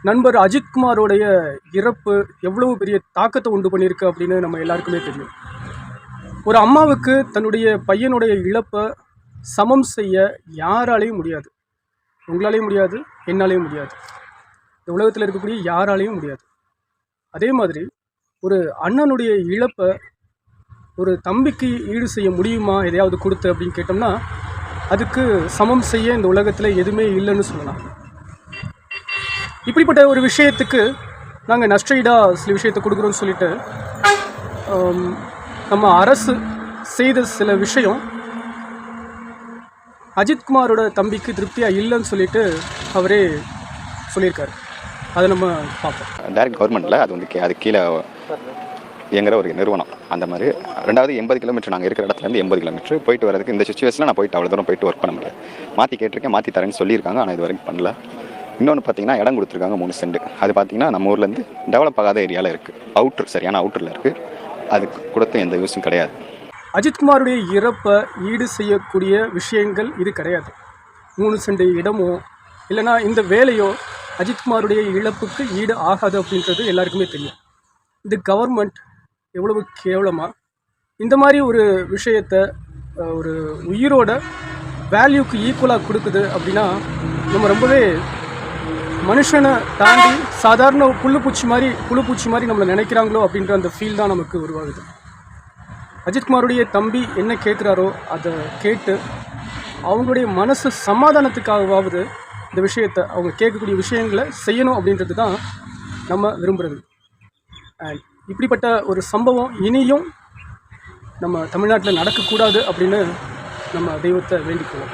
நண்பர் அஜித்குமாரோடைய இறப்பு எவ்வளவு பெரிய தாக்கத்தை உண்டு பண்ணியிருக்கு அப்படின்னு நம்ம எல்லாருக்குமே தெரியும். ஒரு அம்மாவுக்கு தன்னுடைய பையனுடைய இழப்பை சமம் செய்ய யாராலையும் முடியாது. உங்களாலேயும் முடியாது, என்னாலேயும் முடியாது, இந்த உலகத்தில் இருக்கக்கூடிய யாராலையும் முடியாது. அதே மாதிரி ஒரு அண்ணனுடைய இழப்பை ஒரு தம்பிக்கு ஈடு செய்ய முடியுமா எதையாவது கொடுத்து அப்படின்னு கேட்டோம்னா அதுக்கு சமம் செய்ய இந்த உலகத்தில் எதுவுமே இல்லைன்னு சொல்லலாம். இப்படிப்பட்ட ஒரு விஷயத்துக்கு நாங்கள் நஷ்டஈடாக சில விஷயத்தை கொடுக்குறோன்னு சொல்லிட்டு நம்ம அரசு செய்த சில விஷயம் அஜித்குமாரோட தம்பிக்கு திருப்தியாக இல்லைன்னு சொல்லிட்டு அவரே சொல்லியிருக்காரு. அதை நம்ம பார்ப்போம். டைரக்ட் கவர்மெண்ட்டில் அது வந்து அது கீழே இயங்குற ஒரு நிறுவனம். அந்த மாதிரி 2வது 80 கிலோமீட்டர் நாங்கள் இருக்கிற இடத்துலேருந்து 80 கிலோமீட்டர் போயிட்டு வரதுக்கு இந்த சுச்சுவேஷனில் நான் போயிட்டு அவ்வளோ தூரம் போயிட்டு ஒர்க் பண்ண முடியாது. மாற்றி கேட்டிருக்கேன், மாற்றி தரேன்னு சொல்லியிருக்காங்க, ஆனால் இது வரைக்கும் பண்ணல. இன்னொன்று பார்த்தீங்கன்னா இடம் கொடுத்துருக்காங்க 3 சென்ட். அது பார்த்தீங்கன்னா நம்ம ஊர்லேருந்து டெவலப் ஆகாத ஏரியாவில் இருக்குது, சரியான அவுட்டரில் இருக்குது. அதுக்கு கொடுத்த எந்த யூஸும் கிடையாது. அஜித்குமாருடைய இறப்பை ஈடு செய்யக்கூடிய விஷயங்கள் இது கிடையாது. 3 சென்ட் இடமோ இல்லைனா இந்த வேலையோ அஜித்குமாருடைய இழப்புக்கு ஈடு ஆகாது அப்படின்றது எல்லாருக்குமே தெரியும். இந்த கவர்மெண்ட் எவ்வளவு கேவலமாக இந்த மாதிரி ஒரு விஷயத்தை ஒரு உயிரோட வேல்யூக்கு ஈக்குவலாக கொடுக்குது அப்படின்னா நம்ம ரொம்பவே மனுஷனை தாண்டி சாதாரண புழுப்பூச்சி மாதிரி நம்மளை நினைக்கிறாங்களோ அப்படின்ற அந்த ஃபீல் தான் நமக்கு உருவாகுது. அஜித்குமாருடைய தம்பி என்ன கேட்குறாரோ அதை கேட்டு அவங்களுடைய மனசு சமாதானத்துக்காகவாவது இந்த விஷயத்தை அவங்க கேட்கக்கூடிய விஷயங்களை செய்யணும் அப்படின்றது தான் நம்ம விரும்புகிறது. அண்ட் இப்படிப்பட்ட ஒரு சம்பவம் இனியும் நம்ம தமிழ்நாட்டில் நடக்கக்கூடாது அப்படின்னு நம்ம தெய்வத்தை வேண்டிக்குவோம்.